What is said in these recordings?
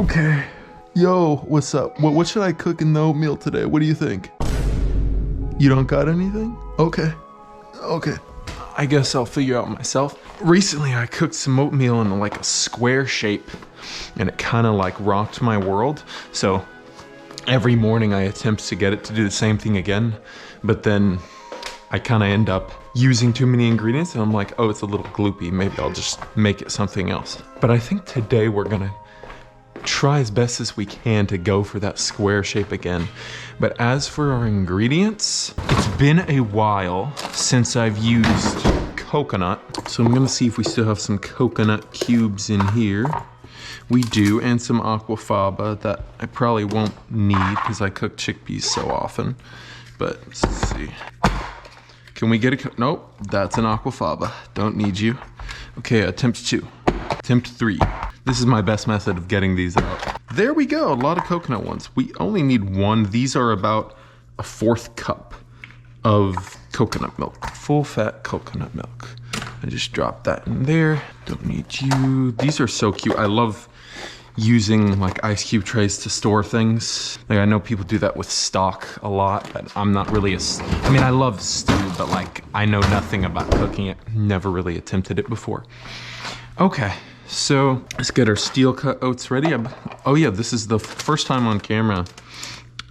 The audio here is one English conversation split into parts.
Okay. Yo, what's up? What should I cook in the oatmeal today? What do you think? You don't got anything? Okay. Okay. I guess I'll figure out myself. Recently, I cooked some oatmeal in like a square shape, and it kind of like rocked my world. So every morning I attempt to get it to do the same thing again, but then I kind of end up using too many ingredients, and I'm like, oh, it's a little gloopy. Maybe I'll just make it something else. But I think today we're gonna try as best as we can to go for that square shape again. But as for our ingredients, it's been a while since I've used coconut. So I'm gonna see if we still have some coconut cubes in here. We do, and some aquafaba that I probably won't need because I cook chickpeas so often. But let's see. Can we get a, nope, that's an aquafaba. Don't need you. Okay, attempt 2, attempt 3. This is my best method of getting these out. There we go, a lot of coconut ones. We only need 1. These are about a 1/4 cup of coconut milk, full fat coconut milk. I just dropped that in there. Don't need you. These are so cute. I love using like ice cube trays to store things. Like I know people do that with stock a lot, but I'm not really I mean, I love stew, but like I know nothing about cooking it. Never really attempted it before. Okay, so let's get our steel cut oats ready. Oh yeah, this is the first time on camera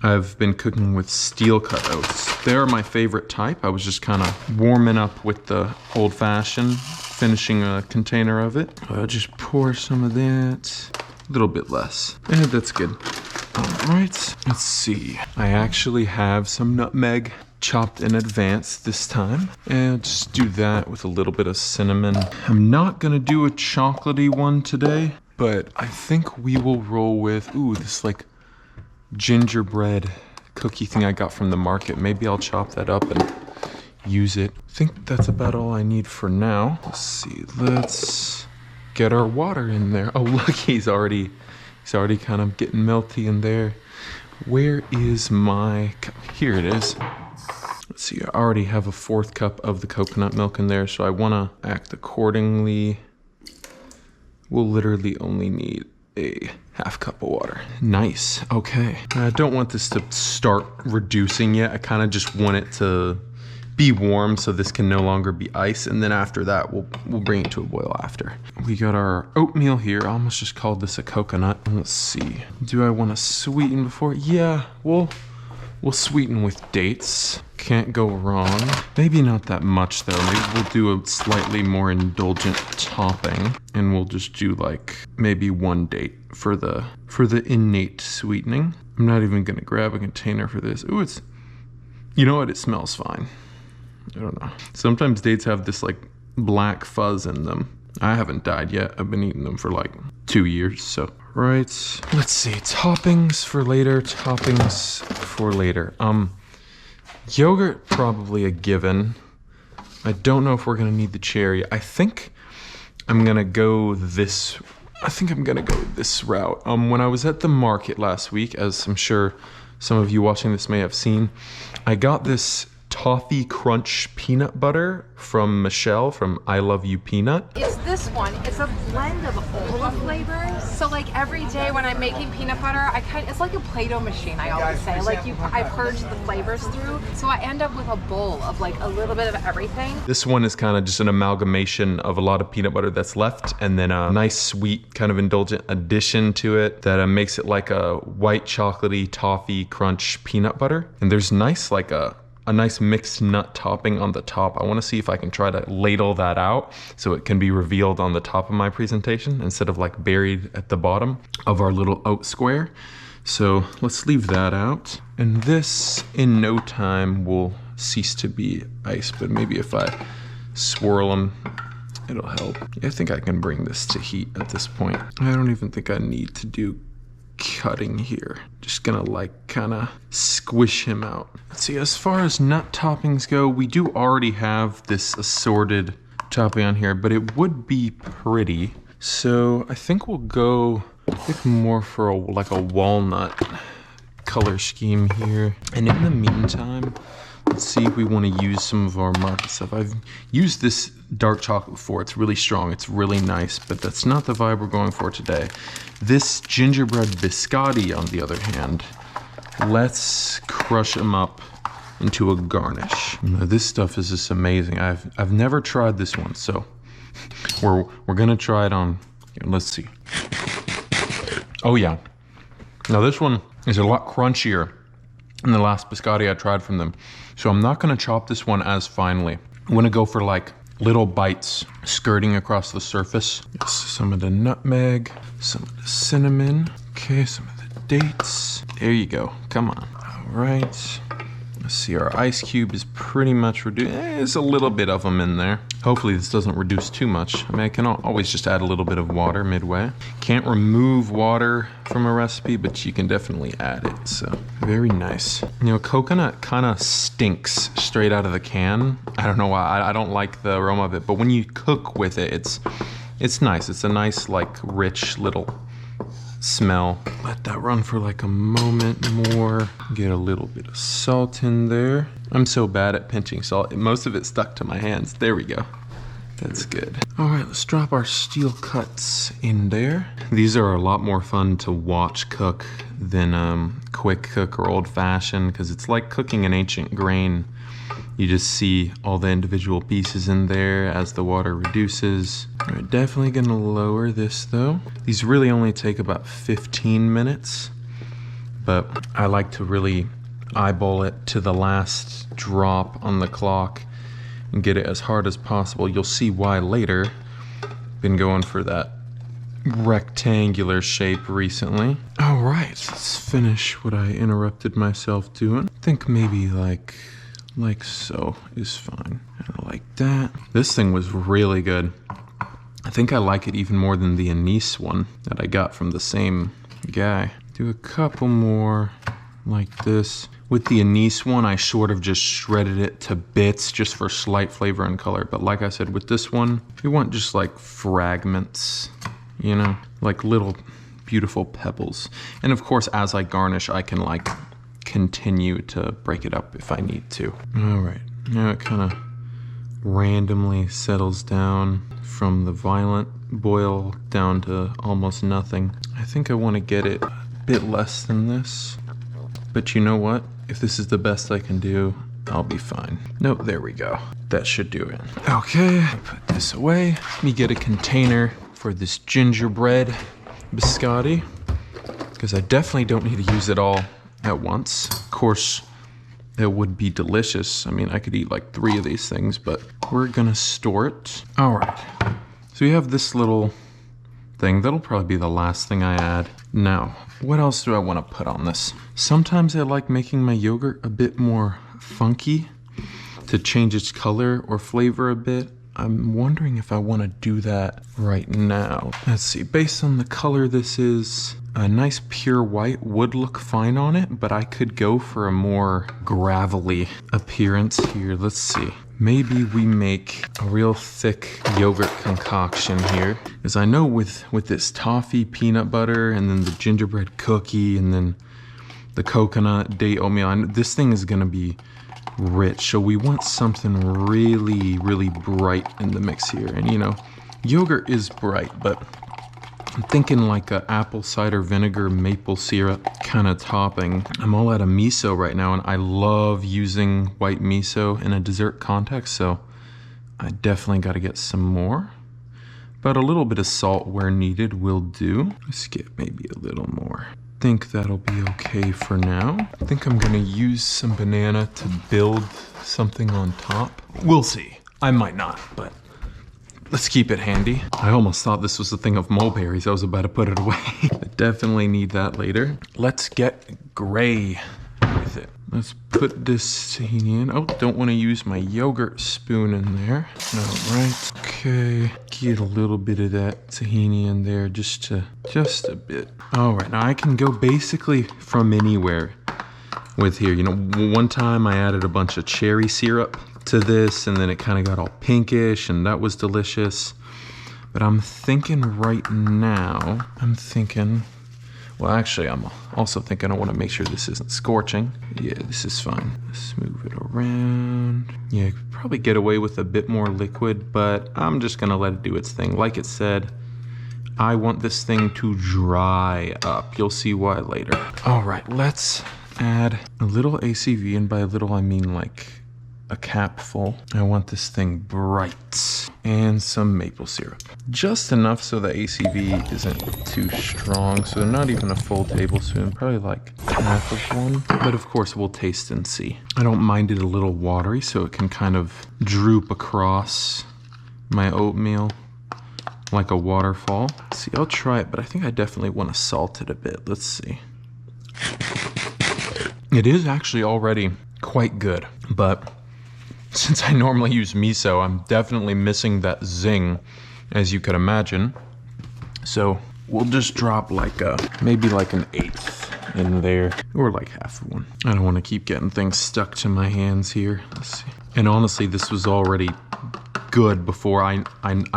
I've been cooking with steel cut oats. They're my favorite type. I was just kind of warming up with the old fashioned, finishing a container of it. I'll just pour some of that. A little bit less. And that's good. All right, let's see. I actually have some nutmeg chopped in advance this time. And I'll just do that with a little bit of cinnamon. I'm not gonna do a chocolatey one today, but I think we will roll with, ooh, this like gingerbread cookie thing I got from the market. Maybe I'll chop that up and use it. I think that's about all I need for now. Let's see, let's get our water in there. Oh look, he's already kind of getting melty in there. Where is my cup? Here it is. Let's see, I already have a 1/4 cup of the coconut milk in there, so I want to act accordingly. We'll literally only need a 1/2 cup of water. Nice, okay. I don't want this to start reducing yet. I kind of just want it to be warm so this can no longer be ice, and then after that we'll bring it to a boil after. We got our oatmeal here. I almost just called this a coconut. Let's see. Do I want to sweeten before? Yeah, we'll sweeten with dates. Can't go wrong. Maybe not that much though. Maybe we'll do a slightly more indulgent topping, and we'll just do like maybe 1 date for the innate sweetening. I'm not even gonna grab a container for this. Ooh, you know what? It smells fine. I don't know. Sometimes dates have this like black fuzz in them. I haven't died yet. I've been eating them for like 2 years, so. Right, let's see, toppings for later, toppings for later. Yogurt, probably a given. I don't know if we're gonna need the cherry. I think I'm gonna go this route. When I was at the market last week, as I'm sure some of you watching this may have seen, I got this toffee crunch peanut butter from Michelle from I Love You Peanut. It's this one. It's a blend of all the flavors. So like every day when I'm making peanut butter, it's like a Play-Doh machine, I always say. Like I purge the flavors through. So I end up with a bowl of like a little bit of everything. This one is kind of just an amalgamation of a lot of peanut butter that's left, and then a nice sweet kind of indulgent addition to it that makes it like a white chocolatey toffee crunch peanut butter. And there's nice like a nice mixed nut topping on the top. I want to see if I can try to ladle that out so it can be revealed on the top of my presentation instead of like buried at the bottom of our little oat square. So let's leave that out. And this in no time will cease to be ice, but maybe if I swirl them, it'll help. I think I can bring this to heat at this point. I don't even think I need to do cutting here. Just gonna like kind of squish him out. Let's see, as far as nut toppings go, we do already have this assorted topping on here, but it would be pretty. So I think we'll go more for like a walnut color scheme here. And in the meantime, Let's see if we want to use some of our market stuff. I've used this dark chocolate before. It's really strong. It's really nice, but that's not the vibe we're going for today. This gingerbread biscotti, on the other hand, let's crush them up into a garnish. This stuff is just amazing. I've never tried this one, so we're gonna try it on. Here, let's see. Oh yeah. Now this one is a lot crunchier than the last biscotti I tried from them. So I'm not gonna chop this one as finely. I'm gonna go for like little bites skirting across the surface. Yes, some of the nutmeg, some of the cinnamon. Okay, some of the dates. There you go, come on. All right. Let's see, our ice cube is pretty much reduced. There's a little bit of them in there. Hopefully this doesn't reduce too much. I mean, I can always just add a little bit of water midway. Can't remove water from a recipe, but you can definitely add it, so very nice. You know, coconut kind of stinks straight out of the can. I don't know why, I don't like the aroma of it, but when you cook with it, it's nice. It's a nice, like, rich little smell. Let that run for like a moment more. Get a little bit of salt in there. I'm so bad at pinching salt. Most of it stuck to my hands. There we go. That's good. All right, let's drop our steel cuts in there. These are a lot more fun to watch cook than quick cook or old fashioned, because it's like cooking an ancient grain. You just see all the individual pieces in there as the water reduces. We're definitely gonna lower this though. These really only take about 15 minutes, but I like to really eyeball it to the last drop on the clock and get it as hard as possible. You'll see why later. Been going for that rectangular shape recently. All right, let's finish what I interrupted myself doing. I think maybe like so is fine. Like that. This thing was really good. I think I like it even more than the anise one that I got from the same guy. Do a couple more like this. With the anise one, I sort of just shredded it to bits just for slight flavor and color. But like I said, with this one, you want just like fragments, you know, like little beautiful pebbles. And of course, as I garnish, I can like continue to break it up if I need to. All right, now it kind of randomly settles down from the violent boil down to almost nothing. I think I want to get it a bit less than this, but you know what? If this is the best I can do, I'll be fine. Nope, there we go. That should do it. Okay, put this away. Let me get a container for this gingerbread biscotti, because I definitely don't need to use it all at once. Of course, it would be delicious. I mean, I could eat like 3 of these things, but we're gonna store it. All right, so we have this little thing. That'll probably be the last thing I add. Now, what else do I want to put on this? Sometimes I like making my yogurt a bit more funky to change its color or flavor a bit. I'm wondering if I want to do that right now. Let's see, based on the color this is, a nice pure white would look fine on it, but I could go for a more gravelly appearance here. Let's see. Maybe we make a real thick yogurt concoction here. Because I know with this toffee peanut butter and then the gingerbread cookie and then the coconut date oatmeal, this thing is gonna be rich. So we want something really, really bright in the mix here. And you know, yogurt is bright, but I'm thinking like a apple cider vinegar maple syrup kind of topping. I'm all out of miso right now, and I love using white miso in a dessert context, so I definitely got to get some more. But a little bit of salt where needed will do. Let's get maybe a little more. I think that'll be okay for now. I think I'm gonna use some banana to build something on top. We'll see. I might not, but let's keep it handy. I almost thought this was a thing of mulberries. I was about to put it away. I definitely need that later. Let's get gray with it. Let's put this tahini in. Oh, don't want to use my yogurt spoon in there. All right. Okay. Get a little bit of that tahini in there, just a bit. All right. Now I can go basically from anywhere with here. You know, one time I added a bunch of cherry syrup to this, and then it kind of got all pinkish, and that was delicious. But I'm thinking right now, Well, actually, I'm also thinking I want to make sure this isn't scorching. Yeah, this is fine. Let's move it around. Yeah, you could probably get away with a bit more liquid, but I'm just gonna let it do its thing. Like it said, I want this thing to dry up. You'll see why later. All right, let's add a little ACV, and by a little I mean like a cap full. I want this thing bright, and some maple syrup. Just enough so the ACV isn't too strong, so not even a full tablespoon, probably like half of one. But of course we'll taste and see. I don't mind it a little watery so it can kind of droop across my oatmeal like a waterfall. See, I'll try it, but I think I definitely want to salt it a bit. Let's see. It is actually already quite good, but since I normally use miso, I'm definitely missing that zing, as you could imagine. So we'll just drop like maybe like an eighth in there, or like half of one. I don't want to keep getting things stuck to my hands here. Let's see. And honestly, this was already good before I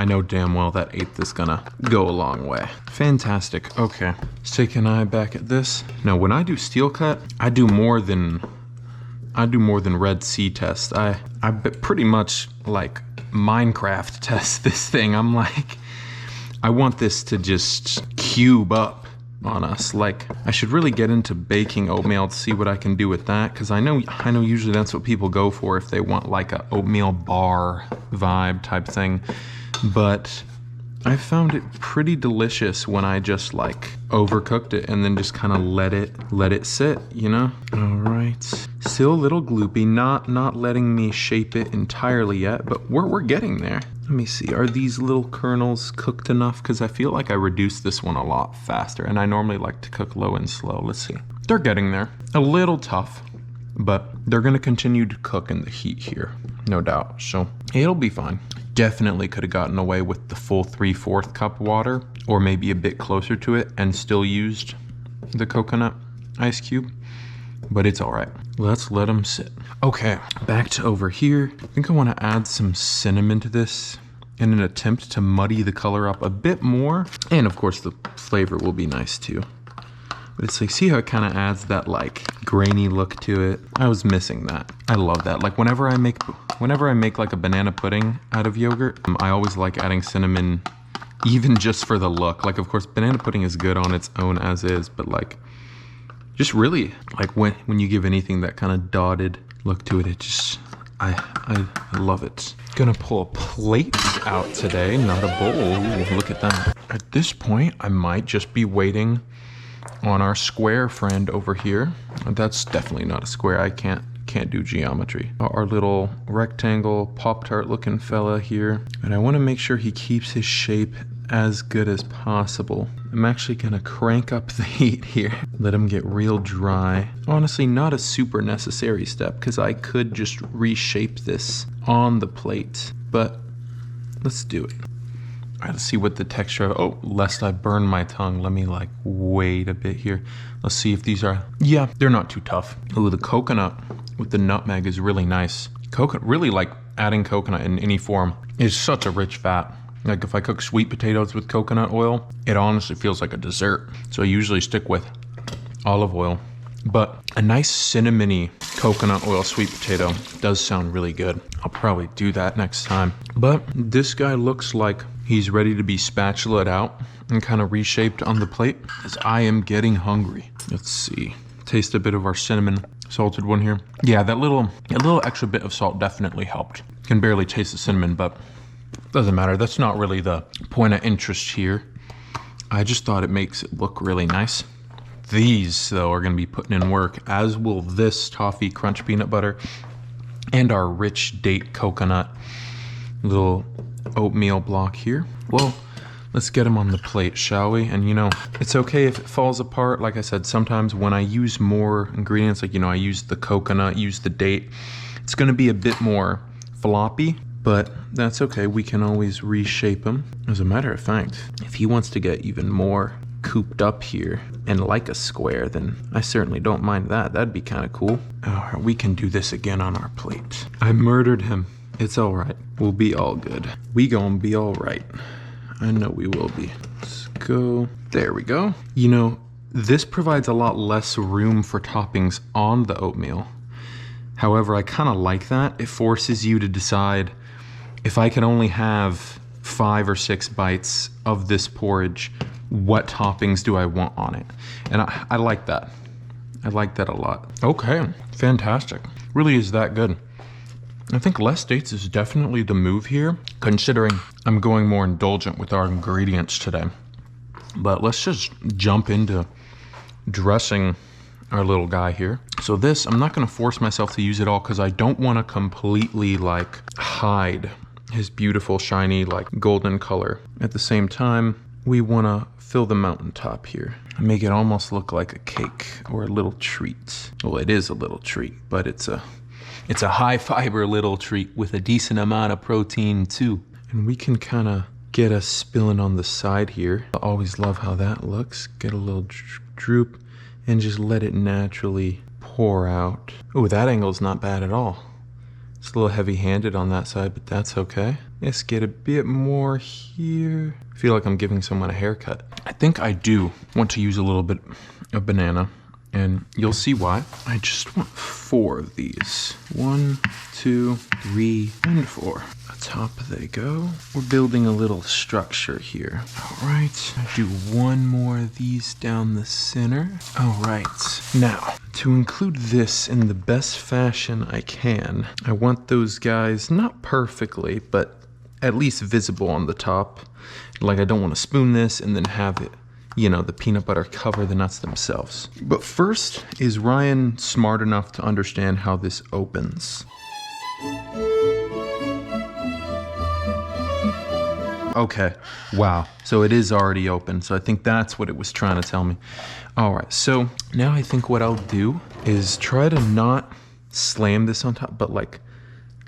know damn well that eighth is gonna go a long way. Fantastic. Okay, let's take an eye back at this. Now, when I do steel cut, I do more than Red Sea test. I pretty much like Minecraft test this thing. I'm like, I want this to just cube up on us. Like, I should really get into baking oatmeal to see what I can do with that, because I know usually that's what people go for if they want like a oatmeal bar vibe type thing. But I found it pretty delicious when I just like overcooked it and then just kind of let it sit, you know? All right, still a little gloopy, not letting me shape it entirely yet, but we're getting there. Let me see, are these little kernels cooked enough? Because I feel like I reduced this one a lot faster, and I normally like to cook low and slow. Let's see. They're getting there. A little tough, but they're gonna continue to cook in the heat here, no doubt. So it'll be fine. Definitely could have gotten away with the full 3/4 cup water, or maybe a bit closer to it, and still used the coconut ice cube, but it's all right. Let's let them sit. Okay, back to over here. I think I want to add some cinnamon to this in an attempt to muddy the color up a bit more, and of course the flavor will be nice too. But it's like, see how it kind of adds that like grainy look to it? I was missing that. I love that. Like whenever I make like a banana pudding out of yogurt, I always like adding cinnamon, even just for the look. Like, of course, banana pudding is good on its own as is, but like, just really like when you give anything that kind of dotted look to it, it just, I love it. Gonna pull a plate out today, not a bowl. Ooh, look at that. At this point, I might just be waiting on our square friend over here. That's definitely not a square. I can't do geometry. Our little rectangle Pop-Tart looking fella here. And I want to make sure he keeps his shape as good as possible. I'm actually gonna crank up the heat here. Let him get real dry. Honestly, not a super necessary step, because I could just reshape this on the plate, but let's do it. All right, let's see what the texture, oh, lest I burn my tongue, let me like wait a bit here. Let's see if these are, yeah, they're not too tough. Ooh, the coconut with the nutmeg is really nice. Coconut, really like adding coconut in any form is such a rich fat. Like if I cook sweet potatoes with coconut oil, it honestly feels like a dessert. So I usually stick with olive oil, but a nice cinnamony coconut oil sweet potato does sound really good. I'll probably do that next time. But this guy looks like he's ready to be spatulaed out and kind of reshaped on the plate, because I am getting hungry. Let's see, taste a bit of our cinnamon salted one here. Yeah, a little extra bit of salt definitely helped. Can barely taste the cinnamon, but doesn't matter. That's not really the point of interest here. I just thought it makes it look really nice. These, though, are going to be putting in work, as will this toffee crunch peanut butter and our rich date coconut little oatmeal block here. Well, let's get them on the plate, shall we? And you know, it's okay if it falls apart. Like I said, sometimes when I use more ingredients, like, you know, I use the coconut, use the date, it's going to be a bit more floppy, but that's okay. We can always reshape them. As a matter of fact, if he wants to get even more cooped up here and like a square, then I certainly don't mind that. That'd be kind of cool. All right, we can do this again on our plate. I murdered him. It's all right. We'll be all good. We gonna be all right. I know we will be. Let's go. There we go. You know, This provides a lot less room for toppings on the oatmeal. However, I kind of like that. It forces you to decide, if I can only have 5 or 6 bites of this porridge, what toppings do I want on it? And I like that. I like that a lot. Okay, fantastic. Really is that good. I think less dates is definitely the move here, considering I'm going more indulgent with our ingredients today. But let's just jump into dressing our little guy here. So this, I'm not gonna force myself to use it all because I don't wanna completely like hide his beautiful, shiny, like golden color. At the same time, we wanna fill the mountaintop here. Make it almost look like a cake or a little treat. Well, it is a little treat, but it's a high fiber little treat with a decent amount of protein too. And we can kind of get us spilling on the side here. I always love how that looks. Get a little droop and just let it naturally pour out. Oh, that angle's not bad at all. It's a little heavy-handed on that side, but that's okay. Let's get a bit more here. I feel like I'm giving someone a haircut. I think I do want to use a little bit of banana, and you'll see why. I just want 4 of these. 1, 2, 3, and 4. Top they go. We're building a little structure here. All right, I do 1 more of these down the center. All right, now to include this in the best fashion I can, I want those guys not perfectly, but at least visible on the top. Like, I don't want to spoon this and then have it, you know, the peanut butter cover the nuts themselves. But first, is Ryan smart enough to understand how this opens? Okay, wow, so it is already open, so I think that's what it was trying to tell me. All right, so now I think what I'll do is try to not slam this on top, but like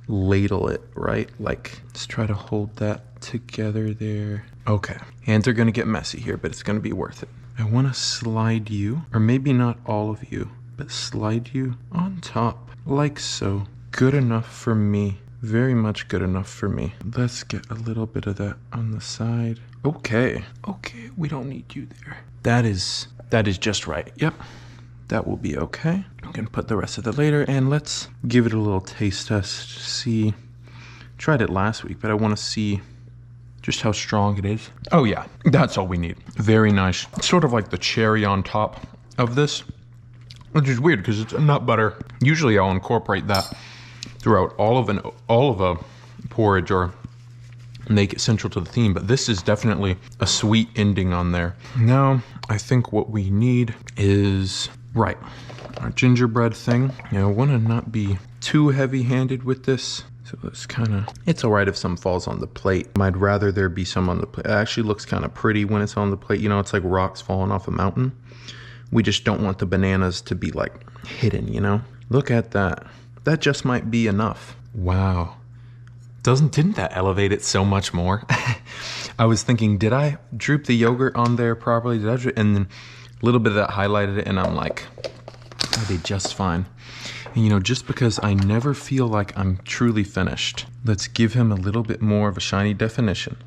ladle it, right? Like, just try to hold that together there. Okay, hands are gonna get messy here, but it's gonna be worth it. I wanna slide you, or maybe not all of you, but slide you on top, like so. Good enough for me. Very much good enough for me. Let's get a little bit of that on the side. Okay, we don't need you there. That is just right. Yep, that will be okay. I'm gonna put the rest of that later, and let's give it a little taste test. See, tried it last week, but I wanna see just how strong it is. Oh yeah, that's all we need. Very nice. Sort of like the cherry on top of this, which is weird because it's a nut butter. Usually I'll incorporate that throughout all of a porridge or make it central to the theme, but this is definitely a sweet ending on there. Now, I think what we need is, right, our gingerbread thing. Now, I want to not be too heavy-handed with this, so let's kind of, it's all right if some falls on the plate. I'd rather there be some on the plate. It actually looks kind of pretty when it's on the plate. You know, it's like rocks falling off a mountain. We just don't want the bananas to be like hidden, you know? Look at that. That just might be enough. Wow. Didn't that elevate it so much more? I was thinking, did I droop the yogurt on there properly? And then a little bit of that highlighted it, and I'm like, I did just fine. And you know, just because I never feel like I'm truly finished, let's give him a little bit more of a shiny definition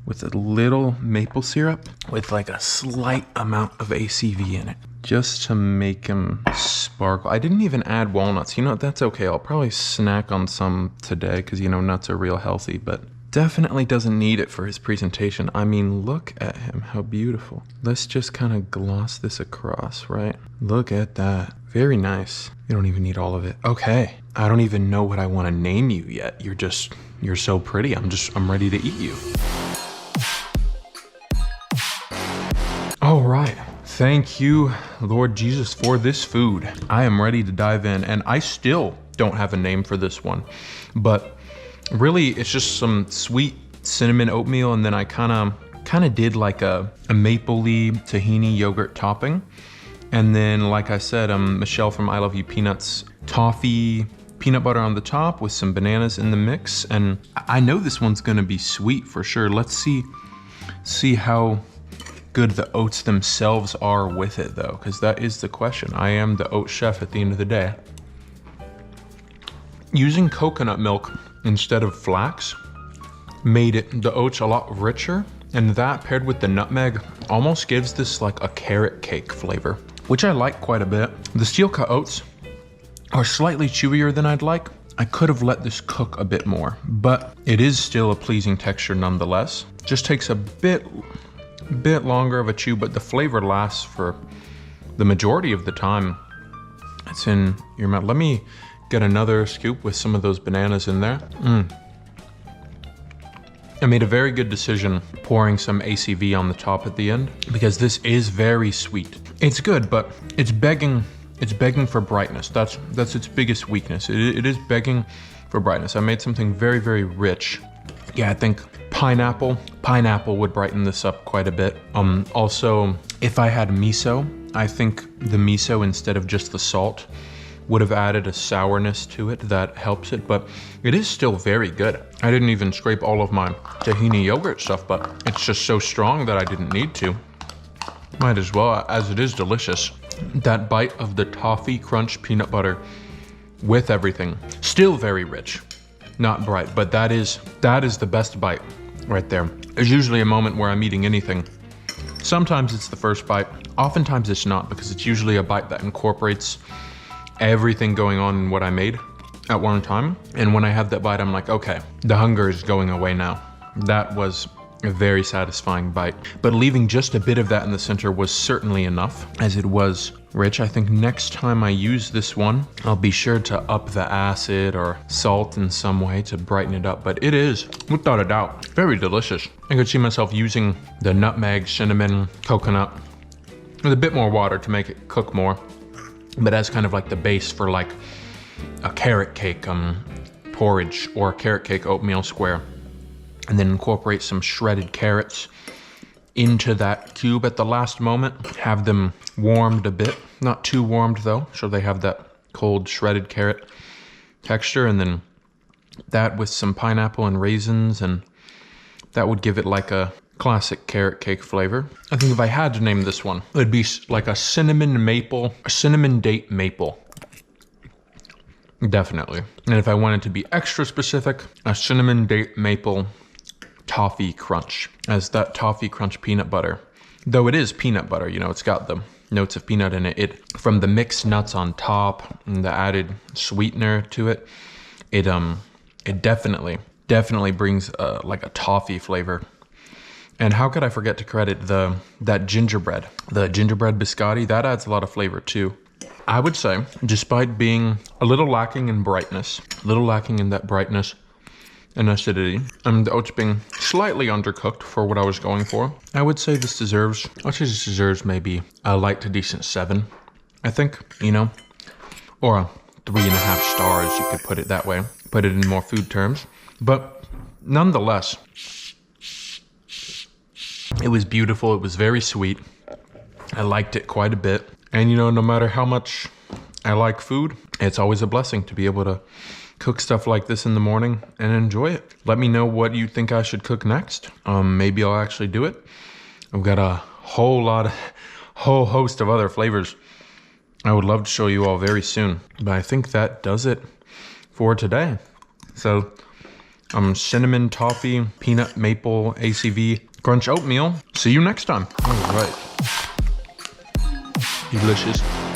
with a little maple syrup with like a slight amount of ACV in it, just to make him sparkle. I didn't even add walnuts. You know, that's okay. I'll probably snack on some today because, you know, nuts are real healthy, but definitely doesn't need it for his presentation. I mean, look at him, how beautiful. Let's just kind of gloss this across, right? Look at that. Very nice. You don't even need all of it. Okay. I don't even know what I want to name you yet. You're so pretty. I'm ready to eat you. All right. Thank you, Lord Jesus, for this food. I am ready to dive in, and I still don't have a name for this one, but really it's just some sweet cinnamon oatmeal, and then I kind of did like a mapley tahini yogurt topping, and then like I said, Michelle from I Love You Peanuts, toffee peanut butter on the top with some bananas in the mix, and I know this one's gonna be sweet for sure. Let's see how good the oats themselves are with it though, because that is the question. I am the oat chef at the end of the day. Using coconut milk instead of flax made the oats a lot richer And that paired with the nutmeg almost gives this like a carrot cake flavor, which I like quite a bit. The steel cut oats are slightly chewier than I'd like. I could have let this cook a bit more, but it is still a pleasing texture nonetheless. Just takes a bit longer of a chew, but the flavor lasts for the majority of the time it's in your mouth. Let me get another scoop with some of those bananas in there. I made a very good decision pouring some ACV on the top at the end because this is very sweet. It's good, but it's begging for brightness. That's its biggest weakness. It is begging for brightness. I made something very, very rich. Yeah, I think pineapple would brighten this up quite a bit. Also, if I had miso, I think the miso instead of just the salt would have added a sourness to it that helps it, but it is still very good. I didn't even scrape all of my tahini yogurt stuff, but it's just so strong that I didn't need to. Might as well, as it is delicious. That bite of the toffee crunch peanut butter with everything, still very rich, not bright, but that is the best bite right there. There's usually a moment where I'm eating anything. Sometimes it's the first bite, oftentimes it's not, because it's usually a bite that incorporates everything going on in what I made at one time. And when I have that bite, I'm like, okay, the hunger is going away now. That was a very satisfying bite. But leaving just a bit of that in the center was certainly enough, as it was rich. I think next time I use this one, I'll be sure to up the acid or salt in some way to brighten it up. But it is, without a doubt, very delicious. I could see myself using the nutmeg, cinnamon, coconut, with a bit more water to make it cook more. But as kind of like the base for like a carrot cake porridge or a carrot cake oatmeal square. And then incorporate some shredded carrots into that cube at the last moment. Have them warmed a bit, not too warmed though, so they have that cold shredded carrot texture. And then that with some pineapple and raisins, and that would give it like a classic carrot cake flavor. I think if I had to name this one, it would be like a cinnamon date maple. Definitely. And if I wanted to be extra specific, a cinnamon date maple toffee crunch, as that toffee crunch peanut butter, though it is peanut butter, you know, it's got the notes of peanut in it, from the mixed nuts on top and the added sweetener to it, it definitely brings like a toffee flavor. And how could I forget to credit that gingerbread, the gingerbread biscotti? That adds a lot of flavor too. I would say, despite being a little lacking in brightness, a little lacking in that brightness and acidity, and the oats being slightly undercooked for what I was going for, I would say this deserves maybe a light to decent 7, I think, you know, or a 3.5 stars, you could put it that way, put it in more food terms. But nonetheless, it was beautiful. It was very sweet. I liked it quite a bit. And you know, no matter how much I like food, it's always a blessing to be able to cook stuff like this in the morning and enjoy it. Let me know what you think I should cook next. Maybe I'll actually do it. I've got a whole host of other flavors I would love to show you all very soon. But I think that does it for today. So, cinnamon, toffee, peanut, maple, ACV, crunch oatmeal. See you next time. All right. Delicious.